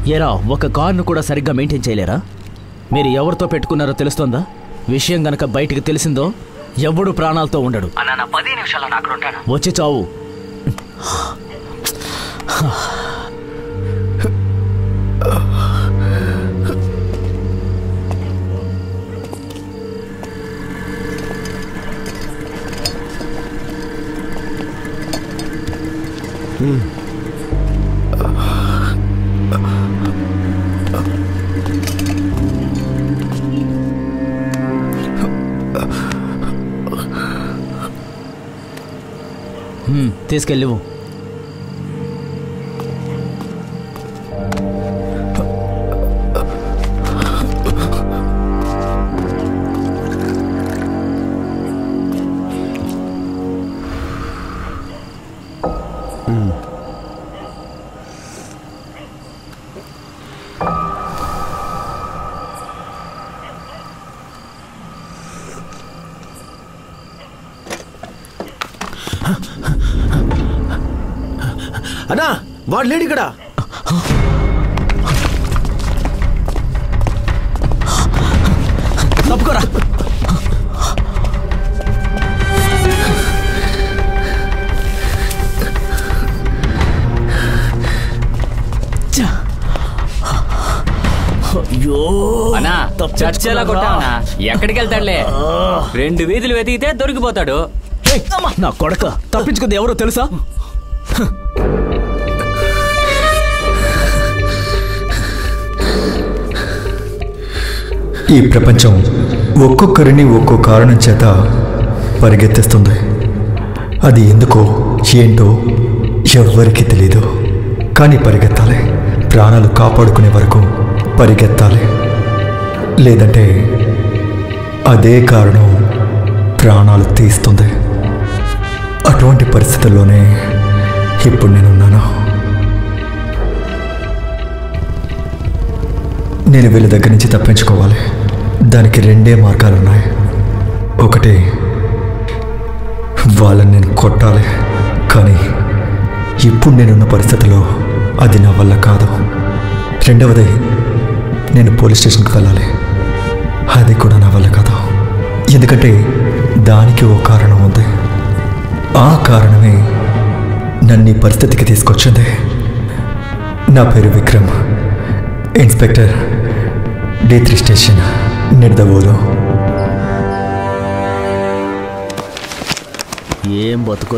ఏరా ఒక కార్ను కూడా సరిగ్గా మెయింటైన్ చేయలేరా? మీరు ఎవరితో పెట్టుకున్నారో తెలుస్తోందా? విషయం గనక బయటికి తెలిసిందో ఎవడు ప్రాణాలతో ఉండడు. అన్న 10 నిమిషాల్లో అక్కడ ఉంటాను. వచ్చి చావు. తీసుకెళ్ళివు. అన్నా వాడు లేడు ఇక్కడ. తప్పుకోరా. అన్నా చర్చలా కొట్టావనా? ఎక్కడికి వెళ్తాడులే. 2 వీధులు వెతికితే దొరికిపోతాడు. నా కొడక తప్పించుకుంది ఎవరో తెలుసా? ఈ ప్రపంచం ఒక్కొక్కరిని ఒక్కో కారణం చేత పరిగెత్తిస్తుంది. అది ఎందుకో ఏంటో ఎవ్వరికీ తెలీదు. కానీ పరిగెత్తాలి. ప్రాణాలు కాపాడుకునే వరకు పరిగెత్తాలి. లేదంటే అదే కారణం ప్రాణాలు తీస్తుంది. అటువంటి పరిస్థితుల్లోనే ఇప్పుడు నేనున్నాను. నేను వీళ్ళ దగ్గర నుంచి తప్పించుకోవాలి. దానికి 2 మార్గాలు ఉన్నాయి. ఒకటి, వాళ్ళని నేను కొట్టాలి. కానీ ఇప్పుడు నేనున్న పరిస్థితిలో అది నా వల్ల కాదు. రెండవది, నేను పోలీస్ స్టేషన్కి వెళ్ళాలి. అది కూడా నా వల్ల కాదు. ఎందుకంటే దానికి ఓ కారణం ఉంది. ఆ కారణమే నన్ను ఈ పరిస్థితికి తీసుకొచ్చింది. నా పేరు Vikram, inspector D3 station, Nidadavolu. ఏం బతుకో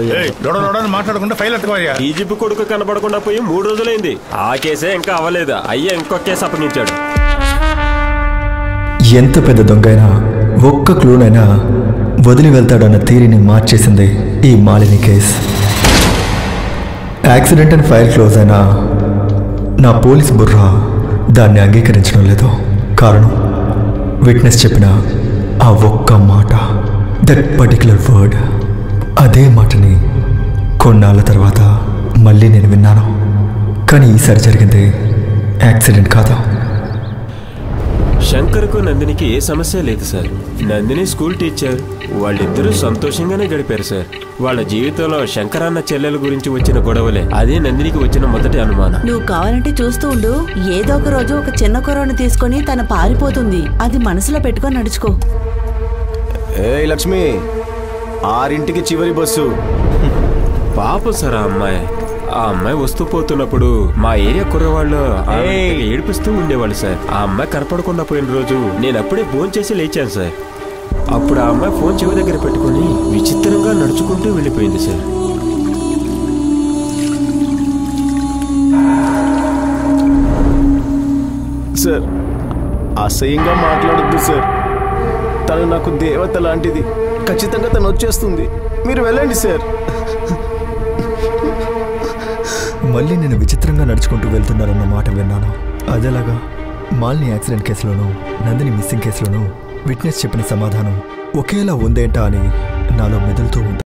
మాట్లాడకుండా ఫైల్ ఎత్తుకోయ్యా. ఈజిప్ట్ కొడుకు కనబడకుండా పోయి 3 రోజులైంది. ఆ కేసే ఇంకా అవ్వలేదు. అయ్యా ఇంకో కేసు అప్పగించాడు. ఎంత పెద్ద దొంగైనా ఒక్క క్లూనైనా వదిలి వెళ్తాడన్న థీరీని మార్చేసింది ఈ Malini case. Accident and file close అయినా నా పోలీస్ బుర్ర దాన్ని అంగీకరించడం లేదు. కారణం, విట్నెస్ చెప్పిన ఆ ఒక్క మాట, దట్ పర్టిక్యులర్ వర్డ్. అదే మాటని కొన్నాళ్ళ తర్వాత మళ్ళీ నేను విన్నాను. కానీ ఈసారి జరిగింది యాక్సిడెంట్ కాదు. శంకర్కు నందినికి ఏ సమస్య లేదు సార్. Nandini school teacher. వాళ్ళిద్దరూ సంతోషంగానే గడిపారు సార్. వాళ్ళ జీవితంలో శంకర్ అన్న చెల్లెల గురించి వచ్చిన గొడవలే అదే నందినికి వచ్చిన మొదటి అనుమానం. నువ్వు కావాలంటే చూస్తూ ఉండు. ఏదో ఒక రోజు ఒక చిన్న కుర్రను తీసుకొని తన పారిపోతుంది. అది మనసులో పెట్టుకొని నడుచుకో. ఏ లక్ష్మి, 6ంటికి చివరి బస్సు. పాపం సార్ ఆ అమ్మాయి వస్తూ పోతున్నప్పుడు మా ఏరియా కుర్రవాళ్ళు ఏడిపిస్తూ ఉండేవాళ్ళు సార్. ఆ అమ్మాయి కనపడకుండా పోయిన రోజు నేను అప్పుడే ఫోన్ చేసి లేచాను సార్. అప్పుడు ఆ అమ్మాయి ఫోన్ చెవి దగ్గర పెట్టుకుని విచిత్రంగా నడుచుకుంటూ వెళ్ళిపోయింది సార్. సార్, అసహ్యంగా మాట్లాడొద్దు సార్. తను నాకు దేవత లాంటిది. ఖచ్చితంగా తను వచ్చేస్తుంది. మీరు వెళ్ళండి సార్. మళ్ళీ నేను విచిత్రంగా నడుచుకుంటూ వెళ్తున్నానన్న మాట విన్నాను. అదేలాగా మాలిని యాక్సిడెంట్ కేసులోనూ నందిని మిస్సింగ్ కేసులోనూ విట్నెస్ చెప్పిన సమాధానం ఒకేలా ఉందేంటా అని నాలో మెదులుతూ ఉంది.